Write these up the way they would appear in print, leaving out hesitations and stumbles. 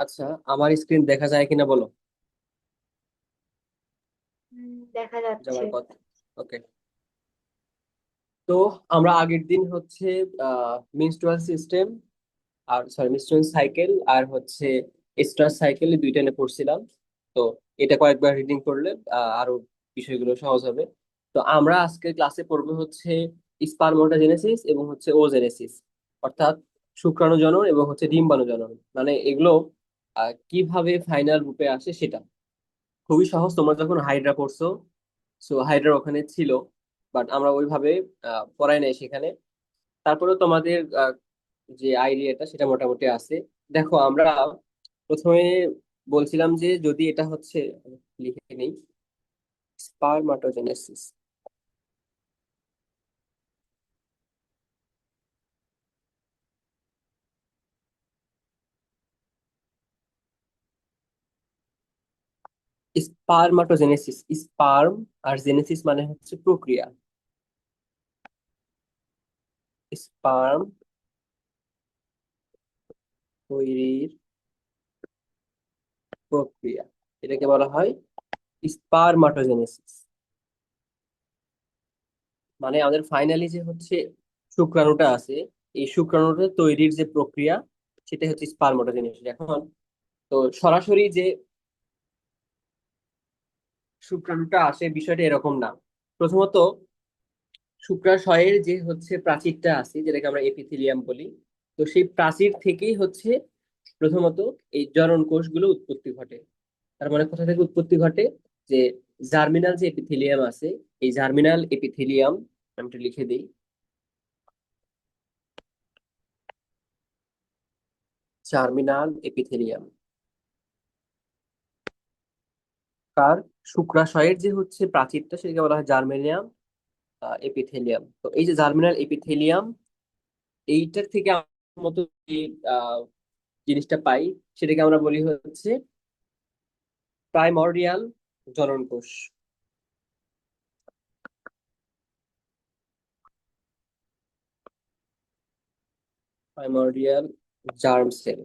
আচ্ছা, আমার স্ক্রিন দেখা যায় কিনা বলো। দেখা যে যাচ্ছে। আমার কথা। ওকে। তো আমরা আগের দিন হচ্ছে মেনস্ট্রুয়াল সিস্টেম আর সরি মেনস্ট্রুয়াল সাইকেল আর হচ্ছে স্টার সাইকেল দুইটা নিয়ে পড়ছিলাম। তো এটা কয়েকবার রিডিং করলে আরো বিষয়গুলো সহজ হবে। তো আমরা আজকে ক্লাসে পড়বো হচ্ছে স্পারমাটোজেনেসিস এবং হচ্ছে ওজেনেসিস, অর্থাৎ শুক্রাণু জনন এবং হচ্ছে ডিম্বাণু জনন, মানে এগুলো কিভাবে ফাইনাল রূপে আসে সেটা। খুবই সহজ, তোমরা যখন হাইড্রা পড়ছো, সো হাইড্রা ওখানে ছিল, বাট আমরা ওইভাবে পড়াই নাই সেখানে। তারপরে তোমাদের যে আইডিয়াটা সেটা মোটামুটি আছে। দেখো, আমরা প্রথমে বলছিলাম যে যদি এটা হচ্ছে, লিখে নেই, স্পারমাটোজেনেসিস। স্পারমাটোজেনেসিস, স্পার্ম আর জেনেসিস মানে হচ্ছে প্রক্রিয়া। স্পার্ম তৈরির প্রক্রিয়া, এটাকে বলা হয় স্পারমাটোজেনেসিস। মানে আমাদের ফাইনালি যে হচ্ছে শুক্রাণুটা আছে, এই শুক্রাণুটা তৈরির যে প্রক্রিয়া সেটা হচ্ছে স্পারমাটোজেনেসিস। এখন তো সরাসরি যে শুক্রাণুটা আসে বিষয়টা এরকম না। প্রথমত শুক্রাশয়ের যে হচ্ছে প্রাচীরটা আছে, যেটাকে আমরা এপিথেলিয়াম বলি, তো সেই প্রাচীর থেকেই হচ্ছে প্রথমত এই জনন কোষগুলো উৎপত্তি ঘটে। তার মানে কোথা থেকে উৎপত্তি ঘটে? যে জার্মিনাল যে এপিথেলিয়াম আছে, এই জার্মিনাল এপিথেলিয়াম, আমি একটু লিখে দিই, জার্মিনাল এপিথেলিয়াম কার, শুক্রাশয়ের যে হচ্ছে প্রাচীরটা সেটাকে বলা হয় জার্মেনিয়াম এপিথেলিয়াম। তো এই যে জার্মিনাল এপিথেলিয়াম, এইটার থেকে আমরা মতো যে আহ, জিনিসটা পাই সেটাকে আমরা বলি হচ্ছে প্রাইমর্ডিয়াল জনন কোষ, প্রাইমর্ডিয়াল জার্ম সেল,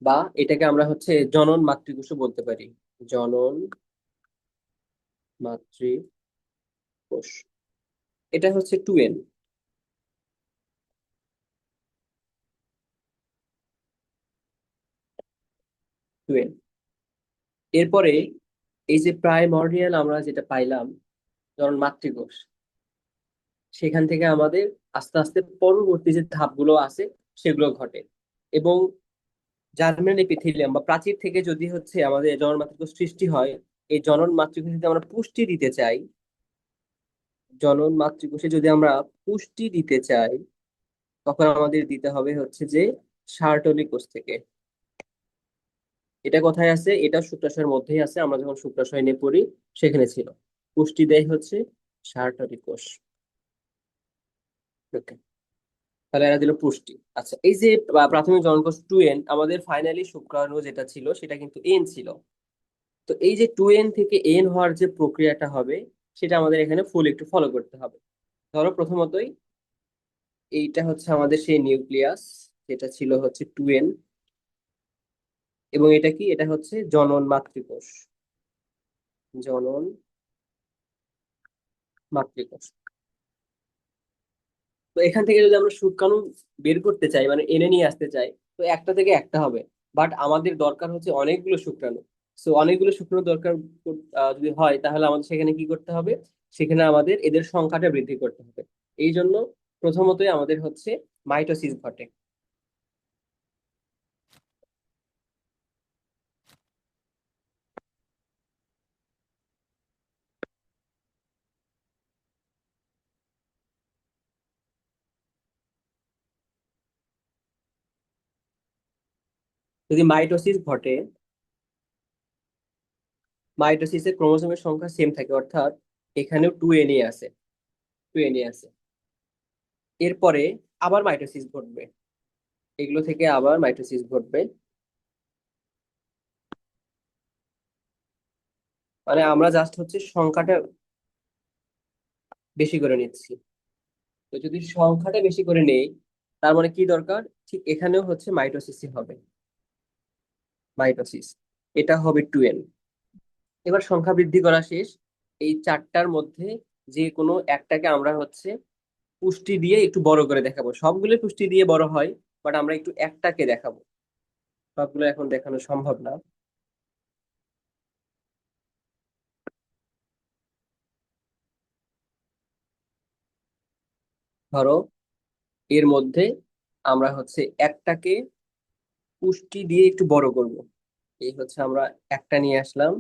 বা এটাকে আমরা হচ্ছে জনন মাতৃকোষও বলতে পারি, জনন মাতৃকোষ। এটা হচ্ছে 2N। 2N এরপরে এই যে প্রাইমর্ডিয়াল আমরা যেটা পাইলাম, জনন মাতৃকোষ, সেখান থেকে আমাদের আস্তে আস্তে পরবর্তী যে ধাপগুলো আছে সেগুলো ঘটে। এবং জার্মিনাল এপিথেলিয়াম বা প্রাচীর থেকে যদি হচ্ছে আমাদের জনন মাতৃকোষ সৃষ্টি হয়, এই জনন মাতৃকোষে যদি আমরা পুষ্টি দিতে চাই, জনন মাতৃকোষে যদি আমরা পুষ্টি দিতে চাই, তখন আমাদের দিতে হবে হচ্ছে যে সার্টলি কোষ থেকে। এটা কোথায় আছে? এটা শুক্রাশয়ের মধ্যেই আছে, আমরা যখন শুক্রাশয় নিয়ে পড়ি সেখানে ছিল। পুষ্টি দেয় হচ্ছে সার্টলি কোষ। ওকে, তাহলে এরা দিল পুষ্টি। আচ্ছা, এই যে প্রাথমিক জননকোষ 2N, আমাদের ফাইনালি শুক্রাণু যেটা ছিল সেটা কিন্তু N ছিল। তো এই যে 2N থেকে N হওয়ার যে প্রক্রিয়াটা হবে, সেটা আমাদের এখানে ফুল একটু ফলো করতে হবে। ধরো প্রথমতই এইটা হচ্ছে আমাদের সেই নিউক্লিয়াস, যেটা ছিল হচ্ছে 2N, এবং এটা কি, এটা হচ্ছে জনন মাতৃকোষ, জনন মাতৃকোষ। তো এখান থেকে যদি আমরা শুক্রাণু বের করতে চাই, মানে এনে নিয়ে আসতে চাই, তো একটা থেকে একটা হবে। বাট আমাদের দরকার হচ্ছে অনেকগুলো শুক্রাণু। সো অনেকগুলো শুক্রাণু দরকার যদি হয়, তাহলে আমাদের সেখানে কি করতে হবে? সেখানে আমাদের এদের সংখ্যাটা বৃদ্ধি করতে হবে। এই জন্য প্রথমতই আমাদের হচ্ছে মাইটোসিস ঘটে। যদি মাইটোসিস ঘটে, মাইটোসিসে ক্রোমোসোমের সংখ্যা সেম থাকে, অর্থাৎ এখানেও 2Na আছে, 2Na আছে। এরপরে আবার মাইটোসিস ঘটবে, এগুলো থেকে আবার মাইটোসিস ঘটবে। মানে আমরা জাস্ট হচ্ছে সংখ্যাটা বেশি করে নিচ্ছি। তো যদি সংখ্যাটা বেশি করে নেই, তার মানে কি দরকার, ঠিক এখানেও হচ্ছে মাইটোসিসই হবে, মাইটোসিস, এটা হবে 2n। এবার সংখ্যা বৃদ্ধি করা শেষ, এই চারটার মধ্যে যে কোনো একটাকে আমরা হচ্ছে পুষ্টি দিয়ে একটু বড় করে দেখাবো। সবগুলো পুষ্টি দিয়ে বড় হয়, বাট আমরা একটু একটাকে দেখাবো, সবগুলো এখন দেখানো সম্ভব না। ধরো এর মধ্যে আমরা হচ্ছে একটাকে পুষ্টি দিয়ে একটু বড় করব। এই হচ্ছে আমরা একটা নিয়ে আসলাম,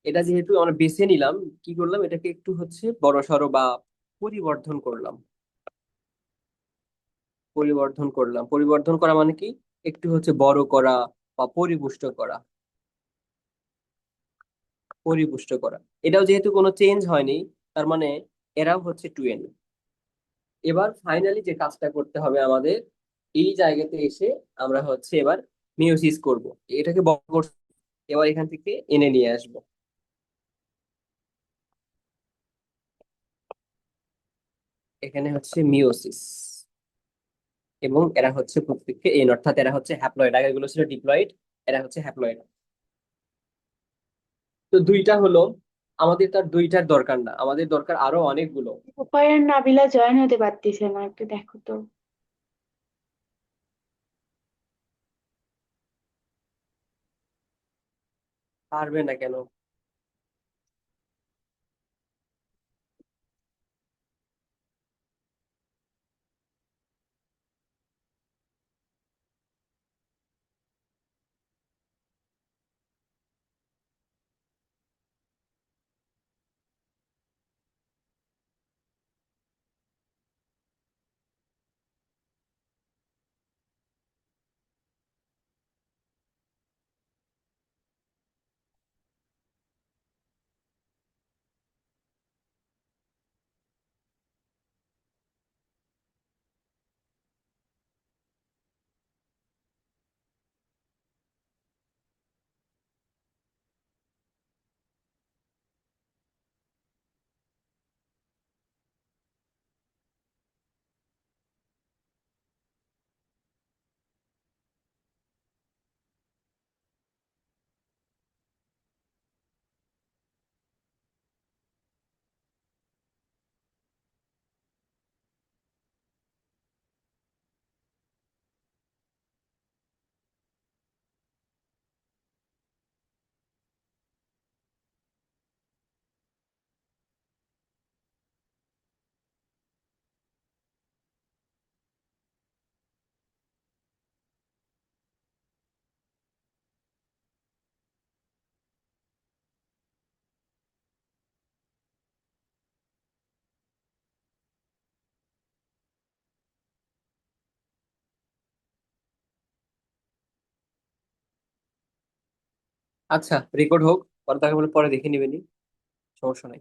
এটা যেহেতু আমরা বেছে নিলাম, কি করলাম, এটাকে একটু হচ্ছে বড় সড়ো বা পরিবর্ধন করলাম। পরিবর্ধন করা মানে কি, একটু হচ্ছে বড় করা বা পরিপুষ্ট করা। পরিপুষ্ট করা, এটাও যেহেতু কোনো চেঞ্জ হয়নি, তার মানে এরাও হচ্ছে 2n। এবার ফাইনালি যে কাজটা করতে হবে আমাদের, এই জায়গাতে এসে আমরা হচ্ছে এবার মিওসিস করব। এটাকে বড় করতে এবার এখান থেকে এনে নিয়ে আসব, এখানে হচ্ছে মিওসিস, এবং এরা হচ্ছে প্রত্যেককে এন, অর্থাৎ এরা হচ্ছে হ্যাপ্লয়েড, আগে এগুলো ছিল ডিপ্লয়েড, এরা হচ্ছে হ্যাপ্লয়েড। তো দুইটা হলো, আমাদের তার দুইটার দরকার না, আমাদের দরকার আরো অনেকগুলো। রূপায়ণ নাবিলা জয়েন হতে পারতেছে না, একটু দেখো তো। পারবে না কেন? আচ্ছা, রেকর্ড হোক, পরে তাকে বলে পরে দেখে নিবেনি, সমস্যা নাই।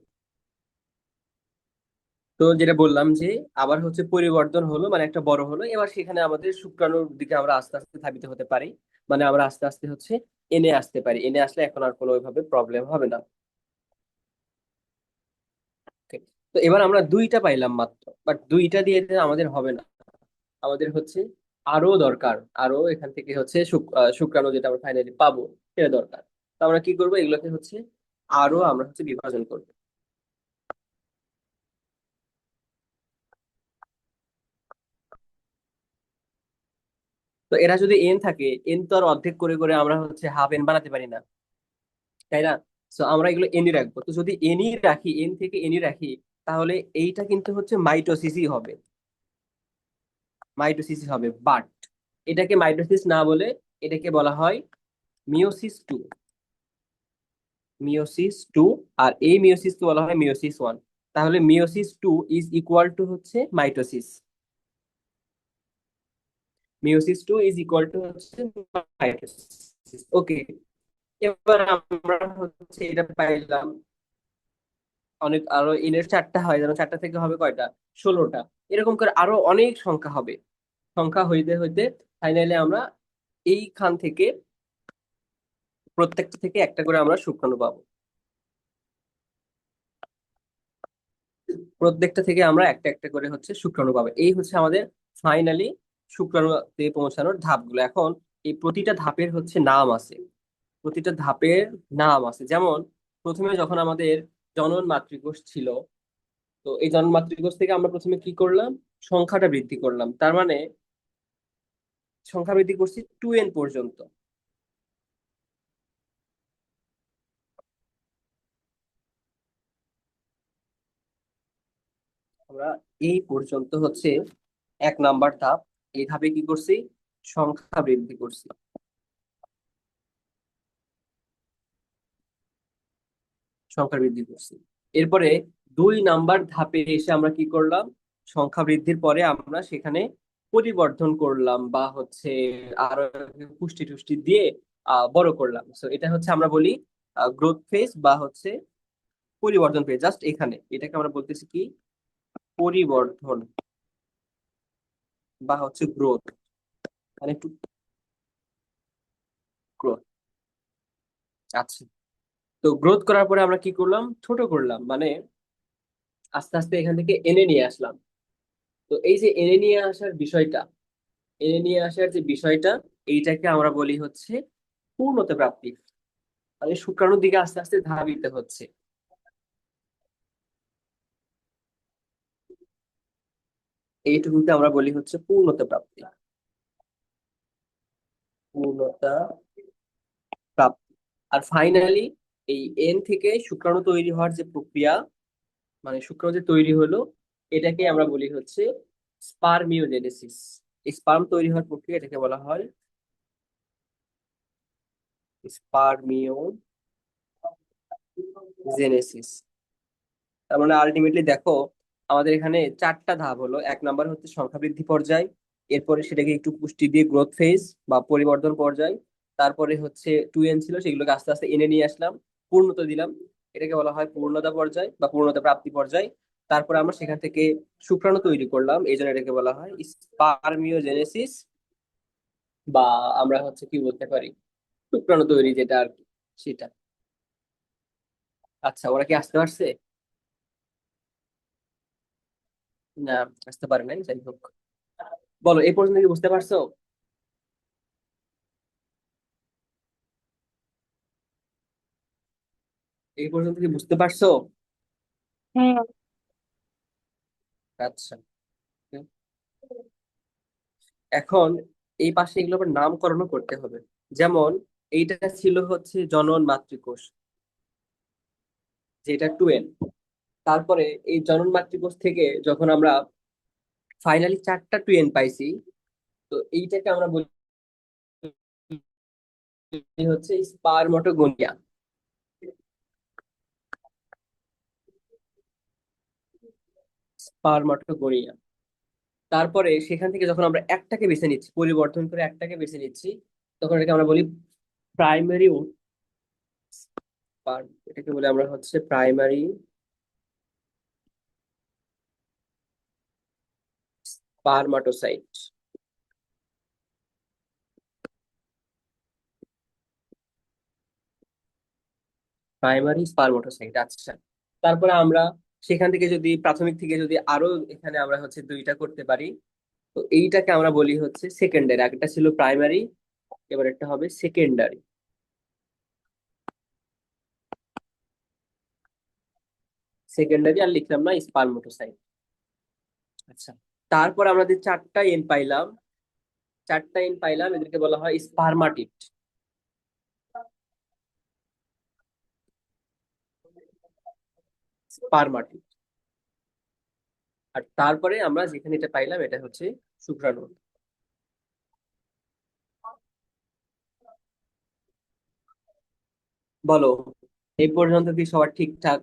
তো যেটা বললাম যে আবার হচ্ছে পরিবর্তন হলো, মানে একটা বড় হলো, এবার সেখানে আমাদের শুক্রাণুর দিকে আমরা আস্তে আস্তে ধাবিত হতে পারি, মানে আমরা আস্তে আস্তে হচ্ছে এনে আসতে পারি, এনে আসলে এখন আর কোনো ওইভাবে প্রবলেম হবে না। Okay? তো এবার আমরা দুইটা পাইলাম মাত্র, বাট দুইটা দিয়ে যে আমাদের হবে না, আমাদের হচ্ছে আরো দরকার, আরো এখান থেকে হচ্ছে শুক্রাণু যেটা আমরা ফাইনালি পাবো, সেটা দরকার। তো আমরা কি করবো, এগুলোকে হচ্ছে আরো আমরা হচ্ছে বিভাজন করবো। তো এরা যদি এন থাকে, এন তো আর অর্ধেক করে করে আমরা হচ্ছে হাফ এন বানাতে পারি না, তাই না? তো আমরা এগুলো এনই রাখবো, তো যদি এনই রাখি, এন থেকে এনই রাখি, তাহলে এইটা কিন্তু হচ্ছে মাইটোসিসই হবে, মাইটোসিস হবে। বাট এটাকে মাইটোসিস না বলে এটাকে বলা হয় মিওসিস 2, মিওসিস 2। আর এই মিওসিসকে বলা হয় মিওসিস 1। তাহলে মিওসিস 2 ইজ ইকুয়াল টু হচ্ছে mitosis, meiosis 2 is equal to হচ্ছে মাইটোসিস। ওকে, এবার আমরা হচ্ছে এটা পাইলাম। অনেক আরো এনের চারটা হয়, যেন চারটা থেকে হবে কয়টা, 16টা। এরকম করে আরো অনেক সংখ্যা হবে, সংখ্যা হইতে হইতে ফাইনালি আমরা এইখান থেকে প্রত্যেকটা থেকে একটা করে আমরা শুক্রাণু পাবো। প্রত্যেকটা থেকে আমরা একটা একটা করে হচ্ছে শুক্রাণু পাবো। এই হচ্ছে আমাদের ফাইনালি শুক্রাণুতে পৌঁছানোর ধাপগুলো। এখন এই প্রতিটা ধাপের হচ্ছে নাম আছে, প্রতিটা ধাপের নাম আছে। যেমন প্রথমে যখন আমাদের জনন মাতৃকোষ ছিল, তো এই জনন মাতৃকোষ থেকে আমরা প্রথমে কি করলাম, সংখ্যাটা বৃদ্ধি করলাম। তার মানে সংখ্যা বৃদ্ধি করছি 2n পর্যন্ত। আমরা এই পর্যন্ত হচ্ছে 1 নাম্বার ধাপ। এই ধাপে কি করছি, সংখ্যা বৃদ্ধি করছি, সংখ্যা বৃদ্ধি করছি। এরপরে 2 নাম্বার ধাপে এসে আমরা কি করলাম, সংখ্যা বৃদ্ধির পরে আমরা সেখানে পরিবর্ধন করলাম বা হচ্ছে আরো পুষ্টি টুষ্টি দিয়ে বড় করলাম। তো এটা হচ্ছে আমরা বলি গ্রোথ ফেজ বা হচ্ছে পরিবর্ধন ফেজ। জাস্ট এখানে এটাকে আমরা বলতেছি কি, পরিবর্ধন বা হচ্ছে গ্রোথ, মানে একটু গ্রোথ। আচ্ছা, তো গ্রোথ করার পরে আমরা কি করলাম, ছোট করলাম, মানে আস্তে আস্তে এখান থেকে এনে নিয়ে আসলাম। তো এই যে এনে নিয়ে আসার বিষয়টা, এনে নিয়ে আসার যে বিষয়টা, এইটাকে আমরা বলি হচ্ছে পূর্ণতা প্রাপ্তি। মানে শুক্রাণুর দিকে আস্তে আস্তে ধাবিত হচ্ছে, এইটুকুকে আমরা বলি হচ্ছে পূর্ণতা প্রাপ্তি, পূর্ণতা প্রাপ্তি। আর ফাইনালি এই এন থেকে শুক্রাণু তৈরি হওয়ার যে প্রক্রিয়া, মানে শুক্রাণু যে তৈরি হলো, এটাকে আমরা বলি হচ্ছে স্পারমিওজেনেসিস। এই স্পার্ম তৈরি হওয়ার প্রক্রিয়া, এটাকে বলা হয় স্পারমিওজেনেসিস। তার মানে আলটিমেটলি দেখো, আমাদের এখানে 4টা ধাপ হলো। 1 নাম্বার হচ্ছে সংখ্যা বৃদ্ধি পর্যায়, এরপরে সেটাকে একটু পুষ্টি দিয়ে গ্রোথ ফেজ বা পরিবর্ধন পর্যায়, তারপরে হচ্ছে 2n ছিল সেগুলোকে আস্তে আস্তে এনে নিয়ে আসলাম, পূর্ণতা দিলাম, এটাকে বলা হয় পূর্ণতা পর্যায় বা পূর্ণতা প্রাপ্তি পর্যায়। তারপরে আমরা সেখান থেকে শুক্রাণু তৈরি করলাম, এই জন্য এটাকে বলা হয় স্পারমিওজেনেসিস, বা আমরা হচ্ছে কি বলতে পারি, শুক্রাণু তৈরি যেটা আর কি, সেটা। আচ্ছা, ওরা কি আসতে পারছে? না, আসতে পারে নাই, যাই হোক। বলো, এই পর্যন্ত কি বুঝতে পারছো? এই পর্যন্ত কি বুঝতে পারছো? হ্যাঁ। আচ্ছা, এখন এই পাশে এগুলো আবার নামকরণও করতে হবে। যেমন এইটা ছিল হচ্ছে জনন মাতৃকোষ, যেটা 2n। তারপরে এই জনন মাতৃকোষ থেকে যখন আমরা ফাইনালি 4টা 2n পাইছি, তো এইটাকে আমরা বলি হচ্ছে স্পারমাটোগোনিয়া, স্পারমাটোগোনিয়া। তারপরে সেখান থেকে যখন আমরা একটাকে বেছে নিচ্ছি, পরিবর্তন করে একটাকে বেছে নিচ্ছি, তখন এটাকে আমরা বলি প্রাইমারি এটাকে বলে আমরা হচ্ছে প্রাইমারি স্পারমাটোসাইট, প্রাইমারি স্পারমাটোসাইট। আচ্ছা, তারপরে আমরা সেখান থেকে যদি প্রাথমিক থেকে যদি আরো এখানে আমরা হচ্ছে 2টা করতে পারি, তো এইটাকে আমরা বলি হচ্ছে সেকেন্ডারি। আগেরটা ছিল প্রাইমারি, এবার একটা হবে সেকেন্ডারি, সেকেন্ডারি আর লিখলাম না স্পারমাটোসাইট। আচ্ছা, তারপর আমরা যে 4টা এন পাইলাম, 4টা এন পাইলাম, এদেরকে বলা হয় স্পারমাটিড, স্পারমাটিড। আর তারপরে আমরা যেখানে এটা পাইলাম, এটা হচ্ছে শুক্রাণু। বলো, এই পর্যন্ত কি সবার ঠিকঠাক?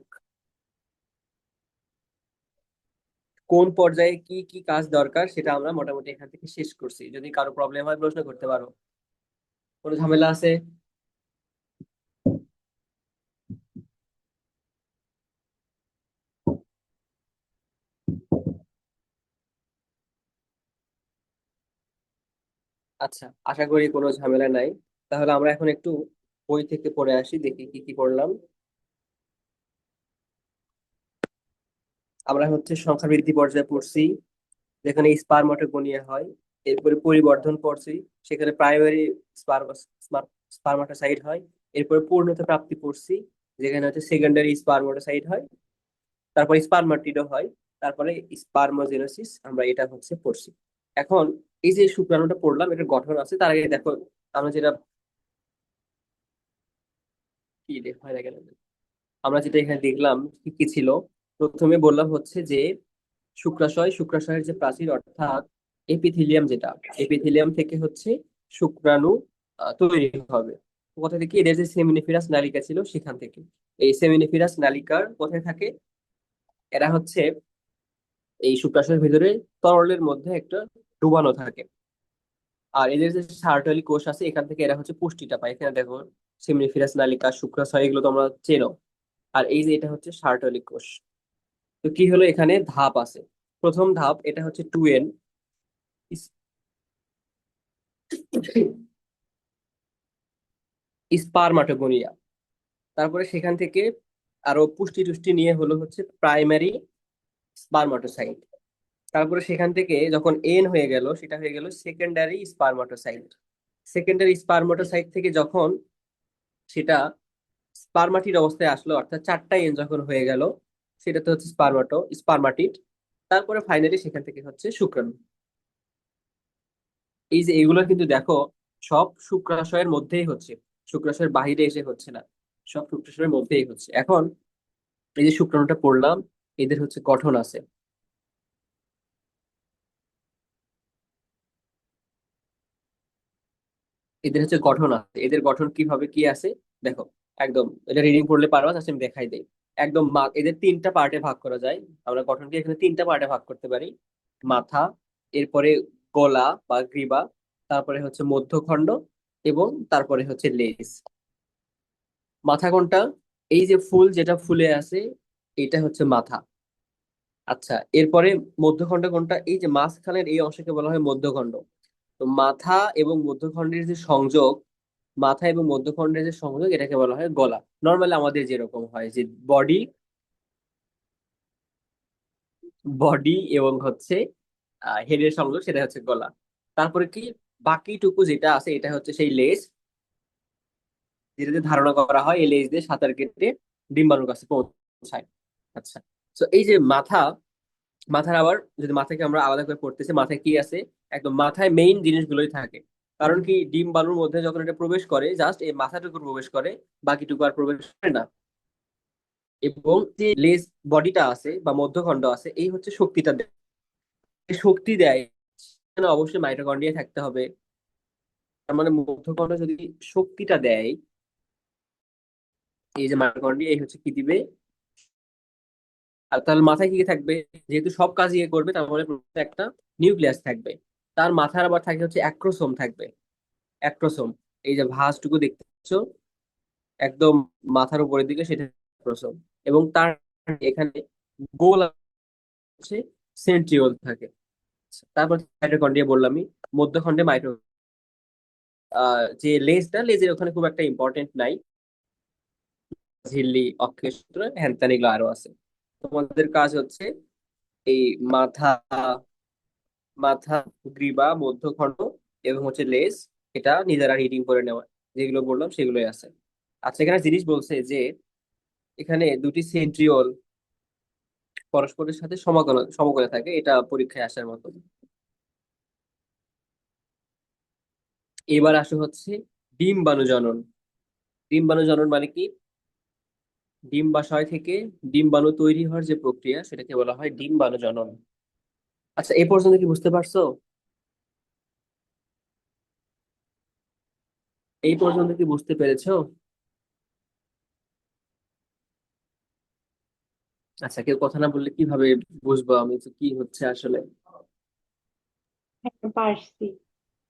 কোন পর্যায়ে কি কি কাজ দরকার সেটা আমরা মোটামুটি এখান থেকে শেষ করছি। যদি কারো প্রবলেম হয় প্রশ্ন করতে পারো, কোনো ঝামেলা আছে? আচ্ছা, আশা করি কোনো ঝামেলা নাই। তাহলে আমরা এখন একটু বই থেকে পড়ে আসি, দেখি কি কি পড়লাম। আমরা হচ্ছে সংখ্যা বৃদ্ধি পর্যায়ে পড়ছি, যেখানে স্পারমাটোগোনিয়া হয়। এরপরে পরিবর্ধন পড়ছি, সেখানে প্রাইমারি স্পারমাটোসাইট হয়। এরপরে পূর্ণতা প্রাপ্তি পড়ছি, যেখানে হচ্ছে সেকেন্ডারি স্পারমাটোসাইট হয়। তারপর স্পারমাটিডও হয়। তারপরে স্পারমোজেনেসিস, আমরা এটা হচ্ছে পড়ছি। এখন এই যে শুক্রাণুটা পড়লাম, এটার গঠন আছে। তার আগে দেখো, আমরা যেটা কি হয় না কেন, আমরা যেটা এখানে দেখলাম কি কি ছিল। প্রথমে বললাম হচ্ছে যে শুক্রাশয়ের যে প্রাচীর, অর্থাৎ এপিথিলিয়াম, যেটা এপিথিলিয়াম থেকে হচ্ছে শুক্রাণু তৈরি হবে। কোথা থেকে? এদের যে সেমিনিফেরাস নালিকা ছিল সেখান থেকে। এই সেমিনিফেরাস নালিকার কোথায় থাকে? এরা হচ্ছে এই শুক্রাশয়ের ভিতরে তরলের মধ্যে একটা ডুবানো থাকে। আর এদের যে সার্টালি কোষ আছে, এখান থেকে এরা হচ্ছে পুষ্টিটা পায়। এখানে দেখো সেমিনিফেরাস নালিকা, শুক্রাশয়, এগুলো তোমরা চেনো। আর এই যে এটা হচ্ছে সার্টালি কোষ। তো কি হলো, এখানে ধাপ আছে। প্রথম ধাপ, এটা হচ্ছে 2N, স্পারমাটোগোনিয়া। তারপরে সেখান থেকে আরো পুষ্টি টুষ্টি নিয়ে হলো হচ্ছে প্রাইমারি স্পারমাটোসাইট। তারপরে সেখান থেকে যখন এন হয়ে গেল, সেটা হয়ে গেল সেকেন্ডারি স্পারমাটোসাইট। সেকেন্ডারি স্পারমাটোসাইট থেকে যখন সেটা স্পারমাটিড অবস্থায় আসলো, অর্থাৎ 4টা এন যখন হয়ে গেল, সেটা তো হচ্ছে স্পারমাটিড। তারপরে ফাইনালি সেখান থেকে হচ্ছে শুক্রাণু। এই যে এগুলো কিন্তু দেখো, সব শুক্রাশয়ের মধ্যেই হচ্ছে, শুক্রাশয়ের বাহিরে এসে হচ্ছে না, সব শুক্রাশয়ের মধ্যেই হচ্ছে। এখন এই যে শুক্রাণুটা পড়লাম, এদের হচ্ছে গঠন আছে। এদের হচ্ছে গঠন আছে, এদের গঠন কিভাবে কি আছে দেখো। একদম এটা রিডিং পড়লে পারবা, জাস্ট আমি দেখাই দেই। একদম এদের 3টা পার্টে ভাগ করা যায়। আমরা গঠনকে এখানে 3টা পার্টে ভাগ করতে পারি। মাথা, এরপরে গলা বা গ্রীবা, তারপরে হচ্ছে মধ্যখণ্ড, এবং তারপরে হচ্ছে লেজ। মাথা কোনটা? এই যে ফুল যেটা ফুলে আছে, এটা হচ্ছে মাথা। আচ্ছা, এরপরে মধ্যখণ্ড কোনটা? এই যে মাঝখানের এই অংশকে বলা হয় মধ্যখণ্ড। তো মাথা এবং মধ্যখণ্ডের যে সংযোগ, মাথা এবং মধ্যখণ্ডের যে সংযোগ, এটাকে বলা হয় গলা। নর্মালি আমাদের যেরকম হয় যে বডি, বডি এবং হচ্ছে হেডের সংযোগ, সেটা হচ্ছে গলা। তারপরে কি বাকিটুকু যেটা আছে, এটা হচ্ছে সেই লেজ, যেটাতে ধারণা করা হয় এই লেজ দিয়ে সাঁতার কেটে ডিম্বাণুর কাছে পৌঁছায়। আচ্ছা, তো এই যে মাথা, মাথার আবার যদি মাথাকে আমরা আলাদা করে পড়তেছি, মাথায় কি আছে? একদম মাথায় মেইন জিনিসগুলোই থাকে। কারণ কি, ডিম বালুর মধ্যে যখন এটা প্রবেশ করে, জাস্ট এই মাথাটুকু প্রবেশ করে, বাকিটুকু আর প্রবেশ করে না। এবং যে লেজ বডিটা আছে বা মধ্যখণ্ড আছে, এই হচ্ছে শক্তিটা দেয়। এই শক্তি দেয়, এখানে অবশ্যই মাইটোকন্ড্রিয়া থাকতে হবে। তার মানে মধ্যখণ্ড যদি শক্তিটা দেয়, এই যে মাইটোকন্ড্রিয়া, এই হচ্ছে কি দিবে। আর তাহলে মাথায় কি কি থাকবে? যেহেতু সব কাজ ইয়ে করবে, তার মানে প্রথমে একটা নিউক্লিয়াস থাকবে। তার মাথার আবার থাকে হচ্ছে অ্যাক্রোসোম থাকবে। অ্যাক্রোসোম, এই যে ভাঁজটুকু দেখতে পাচ্ছ একদম মাথার উপরের দিকে, সেটা অ্যাক্রোসোম। এবং তার এখানে গোল আছে, সেন্ট্রিওল থাকে। তারপর মাইটোকন্ড্রিয়া বললামই, মধ্যখণ্ডে যে লেজটা, লেজের ওখানে খুব একটা ইম্পর্টেন্ট নাই, ঝিল্লি, অক্ষের সূত্র, হ্যান ত্যান এগুলো আরো আছে। তোমাদের কাজ হচ্ছে এই মাথা, মাথা, গ্রীবা, মধ্যখণ্ড এবং হচ্ছে লেজ, এটা নিজেরা রিডিং করে নেওয়া। যেগুলো বললাম সেগুলোই আছে। আচ্ছা, এখানে জিনিস বলছে যে এখানে দুটি সেন্ট্রিওল পরস্পরের সাথে সমকোণে সমকোণে থাকে, এটা পরীক্ষায় আসার মতো। এবার আসে হচ্ছে ডিম্বাণু জনন। ডিম্বাণু জনন মানে কি? ডিম্বাশয় থেকে ডিম্বাণু তৈরি হওয়ার যে প্রক্রিয়া, সেটাকে বলা হয় ডিম্বাণু জনন। আচ্ছা, এই পর্যন্ত কি বুঝতে পারছো? এই পর্যন্ত কি বুঝতে পেরেছো? আচ্ছা, কেউ কথা না বললে কিভাবে বুঝবো আমি যে কি হচ্ছে আসলে? হ্যাঁ, পারছি।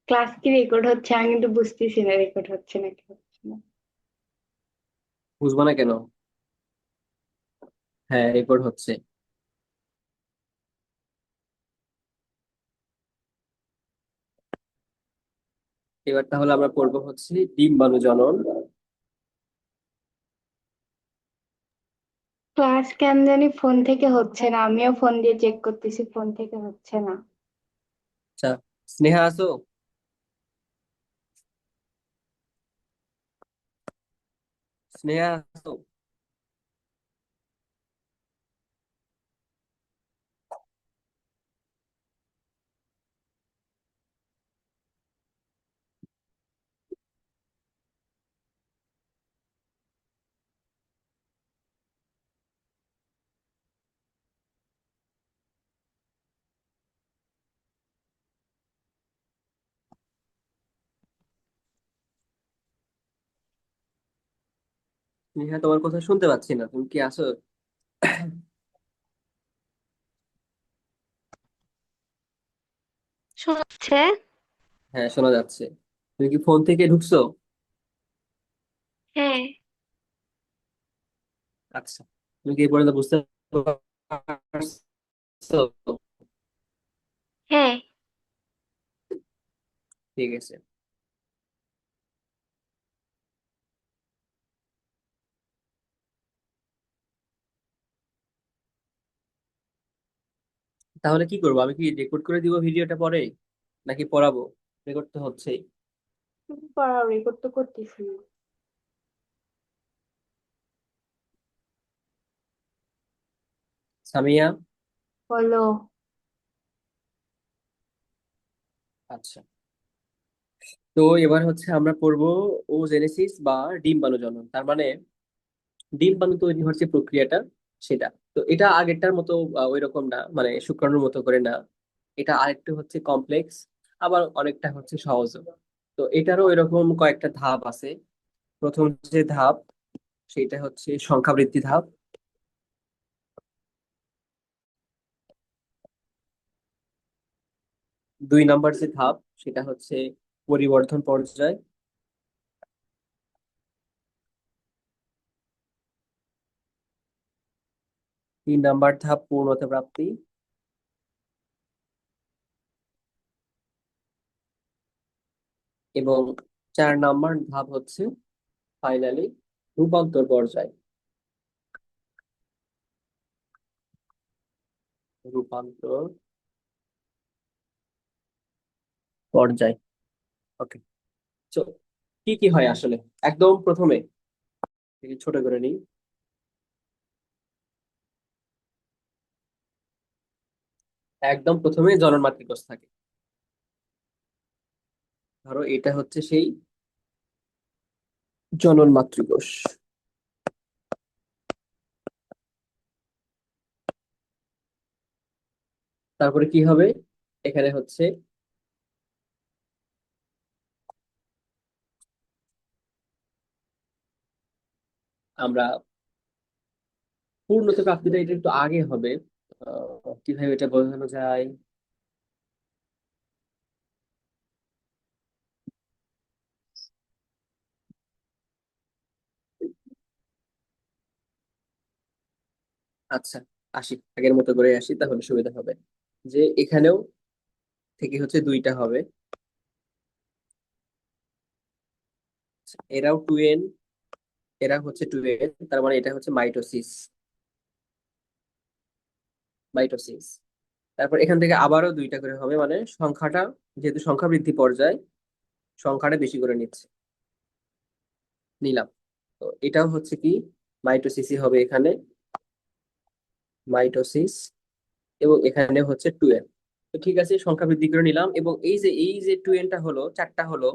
ক্লাস কি রেকর্ড হচ্ছে? আমি কিন্তু বুঝতেছি না রেকর্ড হচ্ছে নাকি হচ্ছে না। বুঝবো না কেন? হ্যাঁ, রেকর্ড হচ্ছে। এবার তাহলে আমরা পড়বো হচ্ছে ডিম্বাণু জনন। ক্লাস কেন জানি ফোন থেকে হচ্ছে না, আমিও ফোন দিয়ে চেক করতেছি, ফোন থেকে হচ্ছে না। আচ্ছা, স্নেহা আছো? স্নেহা আছো? স্নেহা, তোমার কথা শুনতে পাচ্ছি না, তুমি কি আছো? শোনাচ্ছে। হ্যাঁ, শোনা যাচ্ছে। তুমি কি ফোন থেকে ঢুকছো? হ্যাঁ। আচ্ছা, তুমি কি এই পর্যন্ত বুঝতে পারছো? হ্যাঁ। ঠিক আছে। তাহলে কি করবো, আমি কি রেকর্ড করে দিব ভিডিওটা পরে, নাকি পড়াবো? রেকর্ড তো হচ্ছেই। তুমি পড়াও, রেকর্ড তো করতেছি। সামিয়া। বলো। আচ্ছা, তো এবার হচ্ছে আমরা পড়বো ও জেনেসিস বা ডিম্বাণু জনন, তার মানে ডিম্বাণু তৈরি হচ্ছে প্রক্রিয়াটা, সেটা। তো এটা আগেরটার মতো ওই রকম না, মানে শুক্রাণুর মতো করে না। এটা আরেকটু হচ্ছে কমপ্লেক্স, আবার অনেকটা হচ্ছে সহজ। তো এটারও এরকম কয়েকটা ধাপ আছে। প্রথম যে ধাপ, সেটা হচ্ছে সংখ্যা বৃদ্ধি ধাপ। 2 নাম্বার যে ধাপ, সেটা হচ্ছে পরিবর্ধন পর্যায়। 3 নাম্বার ধাপ পূর্ণতা প্রাপ্তি। এবং 4 নাম্বার ধাপ হচ্ছে ফাইনালি রূপান্তর পর্যায়। রূপান্তর পর্যায়। ওকে। তো কি কি হয় আসলে একদম প্রথমে, থেকে ছোট করে নিই। একদম প্রথমে জনন মাতৃকোষ থাকে। ধরো এটা হচ্ছে সেই জনন মাতৃকোষ। তারপরে কি হবে, এখানে হচ্ছে আমরা পূর্ণতা প্রাপ্তিটা এটা একটু আগে হবে। কিভাবে এটা বোঝানো যায়? আচ্ছা, আসি, আগের মতো করে আসি, তাহলে সুবিধা হবে। যে এখানেও থেকে হচ্ছে 2টা হবে। এরাও 2n, এরা হচ্ছে 2n, তার মানে এটা হচ্ছে মাইটোসিস। মাইটোসিস। তারপর এখান থেকে আবারও 2টা করে হবে, মানে সংখ্যাটা, যেহেতু সংখ্যা বৃদ্ধি পর্যায়, সংখ্যাটা বেশি করে নিলাম। তো এটাও হচ্ছে কি মাইটোসিসই হবে এখানে, মাইটোসিস। এবং এখানে হচ্ছে 2n। তো ঠিক আছে, সংখ্যা বৃদ্ধি করে নিলাম, এবং এই যে 2nটা হলো, 4টা হলো,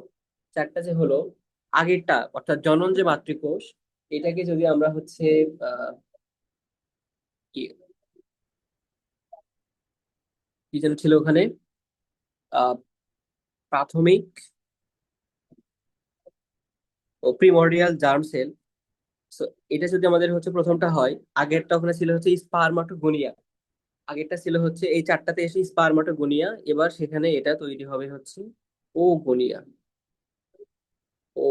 4টা যে হলো, আগেরটা অর্থাৎ জনন যে মাতৃকোষ, এটাকে যদি আমরা হচ্ছে আহ কি কি যেন ছিল ওখানে, আহ প্রাথমিক ও প্রিমর্ডিয়াল জার্ম সেল। তো এটা যদি আমাদের হচ্ছে প্রথমটা হয়, আগেরটা ওখানে ছিল হচ্ছে স্পারমাটোগোনিয়া। আগেরটা ছিল হচ্ছে এই 4টাতে এসে স্পারমাটোগোনিয়া, এবার সেখানে এটা তৈরি হবে হচ্ছে ওগোনিয়া। ও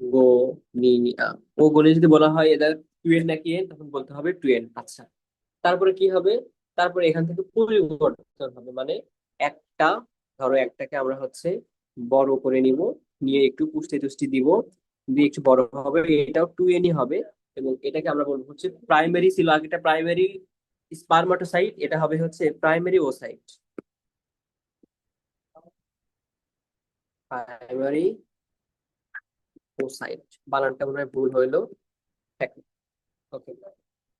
গোনিয়া। ওগোনিয়া যদি বলা হয় এটা 2n নাকি n, তখন বলতে হবে 2n। আচ্ছা, তারপরে কি হবে? তারপরে এখান থেকে পরিবর্তন হবে, মানে একটা, ধরো একটাকে আমরা হচ্ছে বড় করে নিব, নিয়ে একটু পুষ্টি টুষ্টি দিব, দিয়ে একটু বড় হবে, এটাও 2n হবে। এবং এটাকে আমরা বলবো হচ্ছে প্রাইমারি, ছিল আগে এটা প্রাইমারি স্পারমাটোসাইট, এটা হবে হচ্ছে প্রাইমারি ওসাইট। প্রাইমারি ওসাইট, বানানটা মনে হয় ভুল হইলো। ওকে,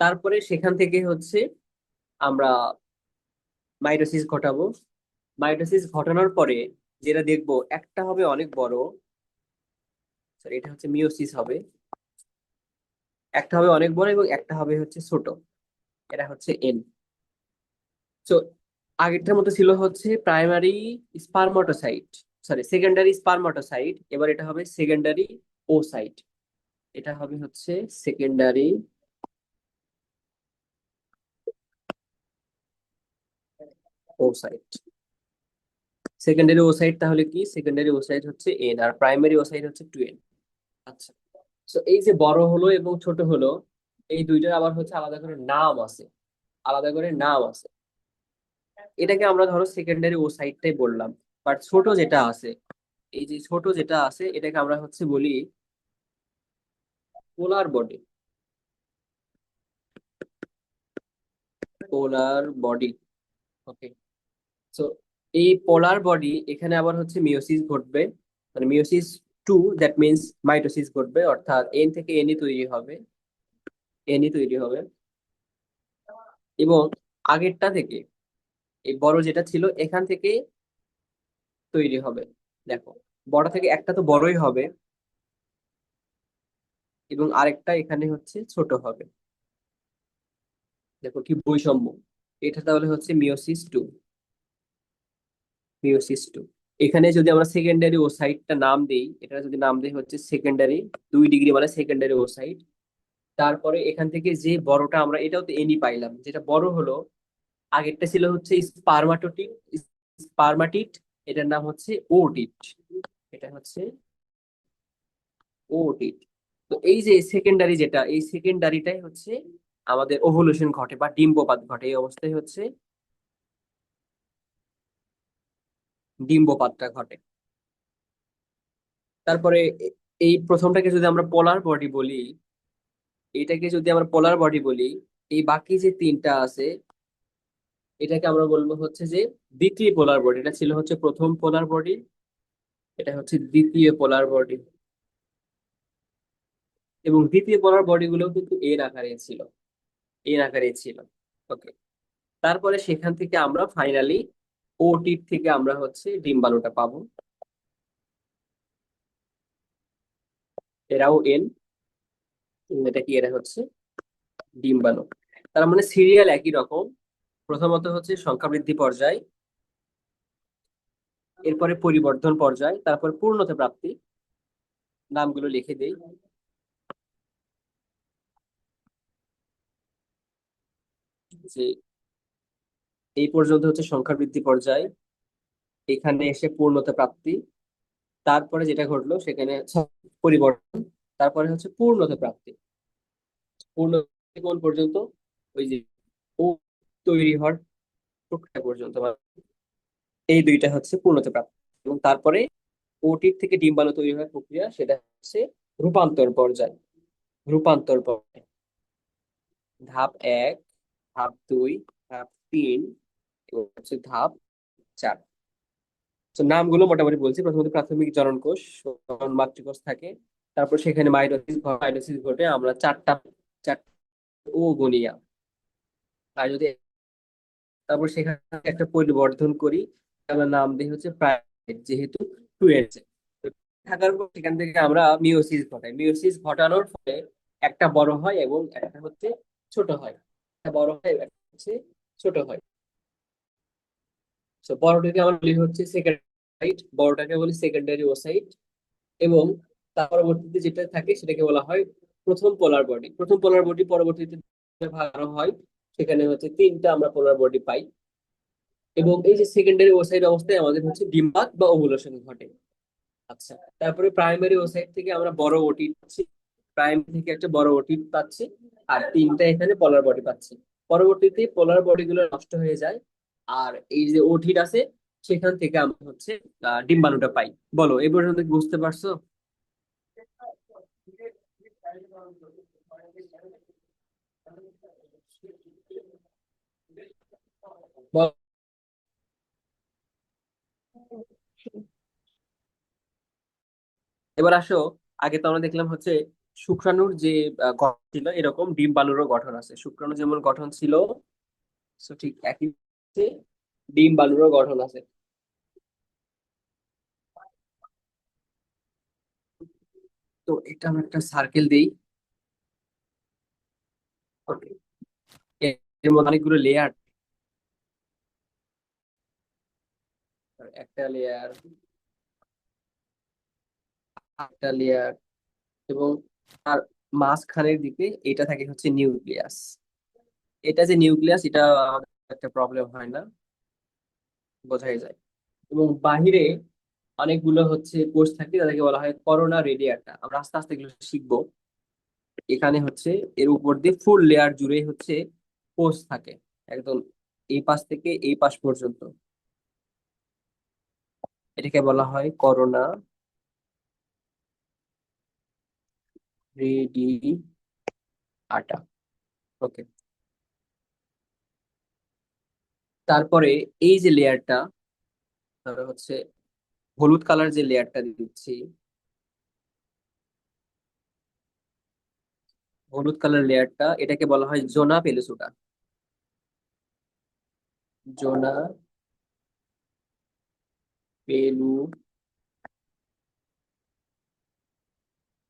তারপরে সেখান থেকে হচ্ছে আমরা মাইটোসিস ঘটাবো। মাইটোসিস ঘটানোর পরে যেটা দেখবো, একটা হবে অনেক বড়, সরি এটা হচ্ছে মিওসিস হবে। একটা হবে অনেক বড় এবং একটা হবে হচ্ছে ছোট, এটা হচ্ছে এন। তো আগেরটার মতো ছিল হচ্ছে প্রাইমারি স্পারমাটোসাইট, সরি সেকেন্ডারি স্পারমাটোসাইট, এবার এটা হবে সেকেন্ডারি ওসাইট। এটা হবে হচ্ছে সেকেন্ডারি ওসাইট। সেকেন্ডারি ওসাইট তাহলে কি, সেকেন্ডারি ওসাইট হচ্ছে এন আর প্রাইমারি ওসাইট হচ্ছে টু এন। আচ্ছা, তো এই যে বড় হলো এবং ছোট হলো, এই দুইটার আবার হচ্ছে আলাদা করে নাম আছে, আলাদা করে নাম আছে। এটাকে আমরা ধরো সেকেন্ডারি ওসাইটটাই বললাম। বাট ছোট যেটা আছে, এই যে ছোট যেটা আছে এটাকে আমরা হচ্ছে বলি polar body. Polar body, okay. So এই পোলার বডি, এখানে আবার হচ্ছে মিওসিস ঘটবে, মানে meiosis two, that means mitosis ঘটবে, অর্থাৎ এন থেকে এনই তৈরি হবে, এনই তৈরি হবে। এবং আগেরটা থেকে, এই বড় যেটা ছিল এখান থেকে তৈরি হবে। দেখো, বড় থেকে একটা তো বড়ই হবে এবং আরেকটা এখানে হচ্ছে ছোট হবে। দেখো কি বৈষম্য। এটা তাহলে হচ্ছে মিওসিস টু, মিওসিস টু। এখানে যদি আমরা সেকেন্ডারি ওসাইটটা নাম দিই, এটা যদি নাম দিই হচ্ছে সেকেন্ডারি 2 ডিগ্রি, মানে সেকেন্ডারি ওসাইট। তারপরে এখান থেকে যে বড়টা আমরা, এটাও তো এনই পাইলাম, যেটা বড় হলো, আগেরটা ছিল হচ্ছে স্পারমাটোটিট, স্পারমাটিট, এটার নাম হচ্ছে ওটিট, এটা হচ্ছে ওটিট। তো এই যে সেকেন্ডারি যেটা, এই সেকেন্ডারিটাই হচ্ছে আমাদের ওভলিউশন ঘটে বা ডিম্বপাত ঘটে, এই অবস্থায় হচ্ছে ডিম্বপাতটা ঘটে। তারপরে এই প্রথমটাকে যদি আমরা পোলার বডি বলি, এটাকে যদি আমরা পোলার বডি বলি, এই বাকি যে তিনটা আছে এটাকে আমরা বলবো হচ্ছে যে দ্বিতীয় পোলার বডি। এটা ছিল হচ্ছে প্রথম পোলার বডি, এটা হচ্ছে দ্বিতীয় পোলার বডি। এবং দ্বিতীয় পোলার বডি গুলো কিন্তু এর আকারে ছিল, এর আকারে ছিল। ওকে, তারপরে সেখান থেকে আমরা ফাইনালি ওটির থেকে আমরা হচ্ছে ডিম্বাণুটা পাবো, এরাও এন, এটা কি, এরা হচ্ছে ডিম্বাণু। তার মানে সিরিয়াল একই রকম, প্রথমত হচ্ছে সংখ্যা বৃদ্ধি পর্যায়, এরপরে পরিবর্ধন পর্যায়, তারপর পূর্ণতা প্রাপ্তি। নামগুলো লিখে দেই, যে এই পর্যন্ত হচ্ছে সংখ্যা বৃদ্ধি পর্যায়, এখানে এসে পূর্ণতা প্রাপ্তি, তারপরে যেটা ঘটলো সেখানে পরিবর্তন, তারপরে হচ্ছে পূর্ণতা প্রাপ্তি। পূর্ণ কোন পর্যন্ত, ওই যে ও তৈরি হওয়ার প্রক্রিয়া পর্যন্ত, মানে এই দুইটা হচ্ছে পূর্ণতা প্রাপ্তি। এবং তারপরে ওটির থেকে ডিম্বাণু তৈরি হওয়ার প্রক্রিয়া, সেটা হচ্ছে রূপান্তর পর্যায়। রূপান্তর পর্যায়, ধাপ 1, ধাপ 2, ধাপ 3 এবং হচ্ছে ধাপ 4। তো নামগুলো মোটামুটি বলছি। প্রথমত প্রাথমিক জনন কোষ, মাতৃকোষ থাকে, তারপর সেখানে মাইটোসিস, মাইটোসিস ঘটে আমরা চারটা ও গনিয়া। আর যদি তারপর সেখানে একটা পরিবর্ধন করি, আমরা নাম দিই হচ্ছে প্রাইমেট, যেহেতু টু এর থাকার পর সেখান থেকে আমরা মিওসিস ঘটাই। মিওসিস ঘটানোর ফলে একটা বড় হয় এবং একটা হচ্ছে ছোট হয়, একটা বড় হয় একটা হচ্ছে ছোট হয়। তো বড়টাকে আমরা বলি হচ্ছে সেকেন্ডারি, বড়টাকে বলি সেকেন্ডারি ওসাইট। এবং তার পরবর্তীতে যেটা থাকে সেটাকে বলা হয় প্রথম পোলার বডি। প্রথম পোলার বডি পরবর্তীতে ভাগ হয়, সেখানে হচ্ছে তিনটা আমরা পোলার বডি পাই। এবং এই যে সেকেন্ডারি ওসাইট অবস্থায় আমাদের হচ্ছে ডিম্বাত বা ওভুলেশন ঘটে। আচ্ছা, তারপরে প্রাইমারি ওসাইট থেকে আমরা বড় ওটিট পাচ্ছি, প্রাইমারি থেকে একটা বড় ওটিট পাচ্ছি, আর তিনটা এখানে পোলার বডি পাচ্ছি। পরবর্তীতে পোলার বডি গুলো নষ্ট হয়ে যায়, আর এই যে ওটিট আছে সেখান থেকে আমরা হচ্ছে ডিম্বাণুটা পাই। বলো এই পর্যন্ত কি বুঝতে পারছো? বল। এবার আসো, আগে তো আমরা দেখলাম হচ্ছে শুক্রাণুর যে গঠন ছিল, এরকম ডিম বালুরও গঠন আছে। শুক্রাণু যেমন গঠন ছিল, so ঠিক একই হচ্ছে ডিম বালুরও গঠন আছে। তো এটা আমরা একটা সার্কেল দিই। Okay, এর মধ্যে অনেকগুলো লেয়ার, একটা লেয়ার, একটা লেয়ার, এবং তার মাঝখানের দিকে এটা থাকে হচ্ছে নিউক্লিয়াস। এটা যে নিউক্লিয়াস, এটা আমাদের একটা প্রবলেম হয় না, বোঝাই যায়। এবং বাহিরে অনেকগুলো হচ্ছে কোষ থাকে, তাদেরকে বলা হয় করোনা রেডিয়াটা। আমরা আস্তে আস্তে এগুলো শিখবো। এখানে হচ্ছে এর উপর দিয়ে ফুল লেয়ার জুড়ে হচ্ছে কোষ থাকে, একদম এই পাশ থেকে এই পাশ পর্যন্ত। এটাকে বলা হয় করোনা রেডিয়াটা। ওকে। তারপরে এই যে লেয়ারটা, ধরো হচ্ছে হলুদ কালার যে লেয়ারটা দিচ্ছি, হলুদ কালার লেয়ারটা, এটাকে বলা হয় জোনা পেলুসোডা। জোনা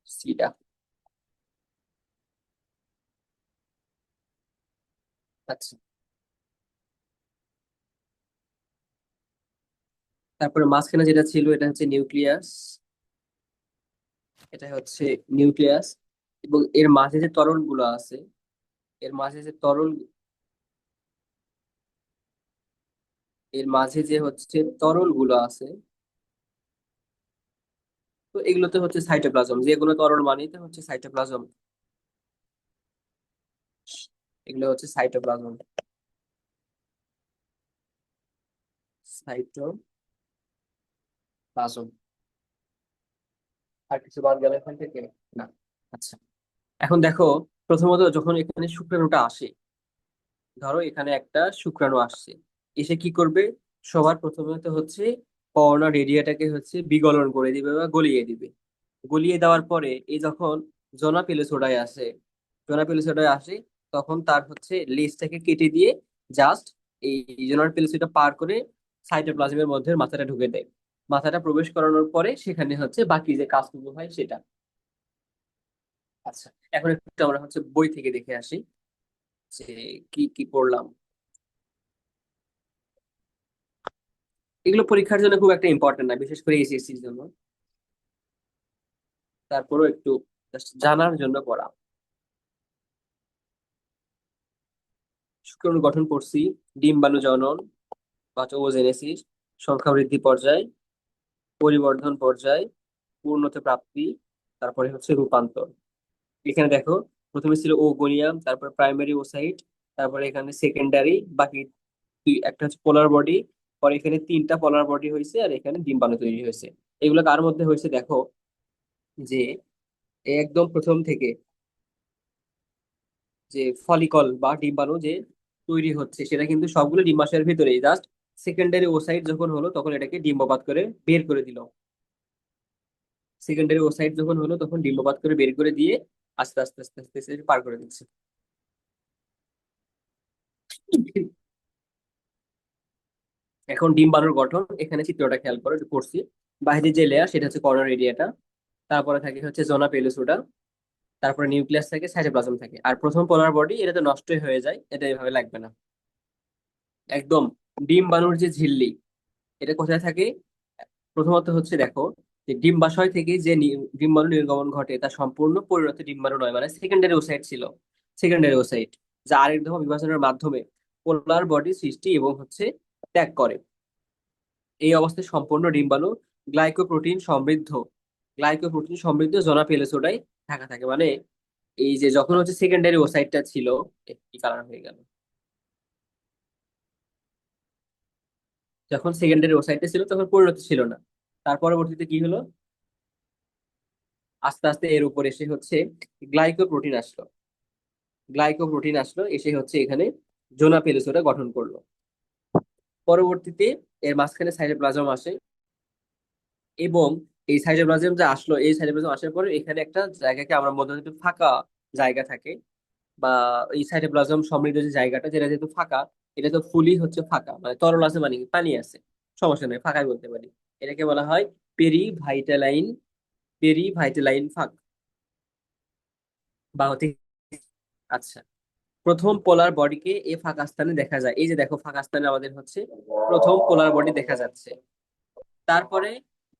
পেলুসিডা। আচ্ছা, তারপরে মাঝখানে যেটা ছিল এটা হচ্ছে নিউক্লিয়াস। এটা হচ্ছে নিউক্লিয়াস, এবং এর মাঝে যে তরল গুলো আছে, এর মাঝে যে তরল এর মাঝে যে হচ্ছে তরল গুলো আছে, তো এগুলোতে হচ্ছে সাইটোপ্লাজম। যেগুলো তরল মানেই হচ্ছে সাইটোপ্লাজম। এগুলো হচ্ছে সাইটোপ্লাজম। সাইটোপ্লাজম। আর কিছু বাদ গেল এখান থেকে? না। আচ্ছা, এখন দেখো, প্রথমত যখন এখানে শুক্রাণুটা আসে, ধরো এখানে একটা শুক্রাণু আসছে, এসে কি করবে? সবার প্রথমে তো হচ্ছে করোনা রেডিয়াটাকে হচ্ছে বিগলন করে দিবে বা গলিয়ে দিবে। গলিয়ে দেওয়ার পরে এই যখন জোনা পেলুসোডায় আসে, জোনা পেলুসোডায় আসে, তখন তার হচ্ছে লেজটাকে কেটে দিয়ে জাস্ট এই জোনা পেলুসোডা পার করে সাইটোপ্লাজমের মধ্যে মাথাটা ঢুকে দেয়। মাথাটা প্রবেশ করানোর পরে সেখানে হচ্ছে বাকি যে কাজগুলো হয় সেটা। আচ্ছা, এখন একটু আমরা হচ্ছে বই থেকে দেখে আসি যে কি কি পড়লাম। এগুলো পরীক্ষার জন্য খুব একটা ইম্পর্টেন্ট না, বিশেষ করে এইচএসসির জন্য। তারপরেও একটু জাস্ট জানার জন্য পড়া। শুক্রাণু গঠন করছি, ডিম্বাণু জনন বা ওজেনেসিস, সংখ্যা বৃদ্ধি পর্যায়, পরিবর্ধন পর্যায়, পূর্ণতে প্রাপ্তি, তারপরে হচ্ছে রূপান্তর। এখানে দেখো, প্রথমে ছিল ওগোনিয়াম, তারপর প্রাইমারি ওসাইট, তারপরে এখানে সেকেন্ডারি, বাকি একটা হচ্ছে পোলার বডি। পরে এখানে তিনটা পোলার বডি হয়েছে, আর এখানে ডিম্বাণু তৈরি হয়েছে। এগুলো কার মধ্যে হয়েছে দেখো, যে একদম প্রথম থেকে যে ফলিকল বা ডিম্বাণু যে তৈরি হচ্ছে, সেটা কিন্তু সবগুলো ডিম্বাশয়ের ভিতরেই। জাস্ট সেকেন্ডারি ওসাইট যখন হলো তখন এটাকে ডিম্বপাত করে বের করে দিল। সেকেন্ডারি ওসাইট যখন হলো তখন ডিম্বপাত করে বের করে দিয়ে আস্তে আস্তে আস্তে আস্তে আস্তে পার করে দিচ্ছে। এখন ডিম্বাণুর গঠন, এখানে চিত্রটা খেয়াল করো, একটু করছি। বাইরে যে লেয়ার সেটা হচ্ছে কর্নার রেডিয়াটা, তারপরে থাকে হচ্ছে জোনা পেলুসোডা, তারপরে নিউক্লিয়াস থাকে, সাইটোপ্লাজম থাকে। আর প্রথম পোলার বডি এটা তো নষ্টই হয়ে যায়, এটা এভাবে লাগবে না। একদম ডিম্বাণুর যে ঝিল্লি, এটা কোথায় থাকে? প্রথমত হচ্ছে দেখো, যে ডিম্বাশয় থেকে যে ডিম্বাণু নির্গমন ঘটে তা সম্পূর্ণ পরিণত ডিম্বাণু নয়, মানে সেকেন্ডারি ওসাইট ছিল। সেকেন্ডারি ওসাইট যা আরেক দফা বিভাজনের মাধ্যমে পোলার বডি সৃষ্টি এবং হচ্ছে ত্যাগ করে। এই অবস্থায় সম্পূর্ণ ডিম্বাণু গ্লাইকোপ্রোটিন সমৃদ্ধ, গ্লাইকোপ্রোটিন সমৃদ্ধ জোনা পেলুসোডায় ঢাকা থাকে। মানে এই যে যখন হচ্ছে সেকেন্ডারি ওসাইটটা ছিল, কি কালার হয়ে গেল, যখন সেকেন্ডারি ওসাইটটা ছিল তখন পরিণত ছিল না। তার পরবর্তীতে কি হলো? আস্তে আস্তে এর উপর এসে হচ্ছে গ্লাইকোপ্রোটিন আসলো। গ্লাইকোপ্রোটিন আসলো, এসে হচ্ছে এখানে জোনা পেলুসোটা গঠন করলো। পরবর্তীতে এর মাঝখানে সাইটোপ্লাজম আসে, এবং এই সাইটোপ্লাজম যে আসলো, এই সাইটোপ্লাজম আসার পরে এখানে একটা জায়গাকে আমরা মধ্যে একটু ফাঁকা জায়গা থাকে, বা এই সাইটোপ্লাজম সমৃদ্ধ যে জায়গাটা, যেটা যেহেতু ফাঁকা, এটা তো ফুলই হচ্ছে ফাঁকা, মানে তরল আছে মানে কি? পানি আছে, সমস্যা নেই, ফাঁকাই বলতে পারি। এটাকে বলা হয় পেরিভাইটালাইন, পেরিভাইটালাইন ফাঁক বা হচ্ছে। আচ্ছা, প্রথম পোলার বডিকে এই ফাঁকা স্থানে দেখা যায়, এই যে দেখো ফাঁকা স্থানে আমাদের হচ্ছে প্রথম পোলার বডি দেখা যাচ্ছে। তারপরে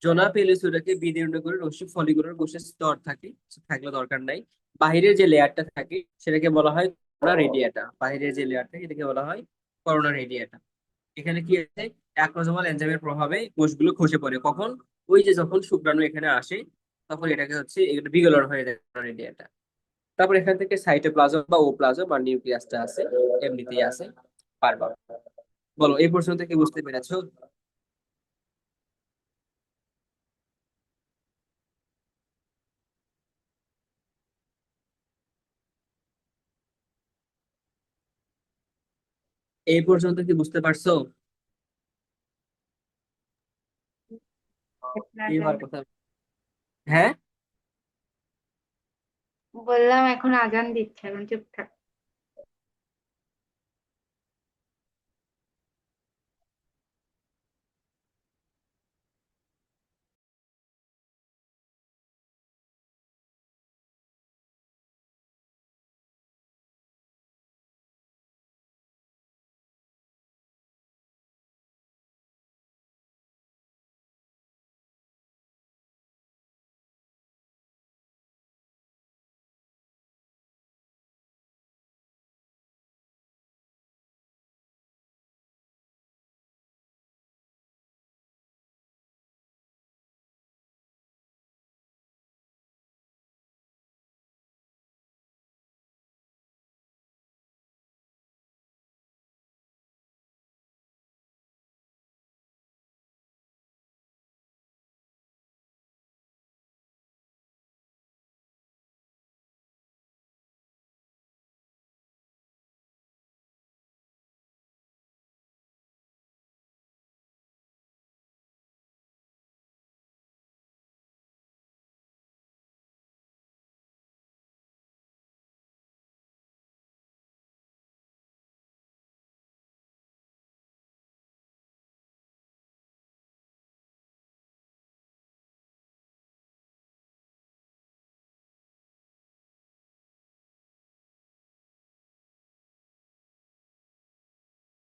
জোনা পেলিসুডাকে বিদীর্ণ করে রশ্মি ফলিকুলার কোষের স্তর থাকে, থাকলে দরকার নাই। বাহিরের যে লেয়ারটা থাকে সেটাকে বলা হয় করোনা রেডিয়াটা, বাহিরের যে লেয়ার থাকে এটাকে বলা হয় করোনা রেডিয়াটা। এখানে কি আছে, অ্যাক্রোসোমাল এনজাইমের প্রভাবে কোষগুলো খসে পড়ে কখন? ওই যে যখন শুক্রাণু এখানে আসে, তখন এটাকে হচ্ছে এটা বিগলন হয়ে যায় রেডিয়াটা। তারপর এখান থেকে সাইটোপ্লাজম বা ওপ্লাজম আর নিউক্লিয়াসটা আছে, এমনিতেই আছে, পারবা। বলো, এই প্রশ্ন থেকে বুঝতে পেরেছো? এই পর্যন্ত কি বুঝতে পারছো? এখন কি আজান হওয়ার কথা? হ্যাঁ। বললাম এখন আজান দিচ্ছে, এখন চুপ থাক।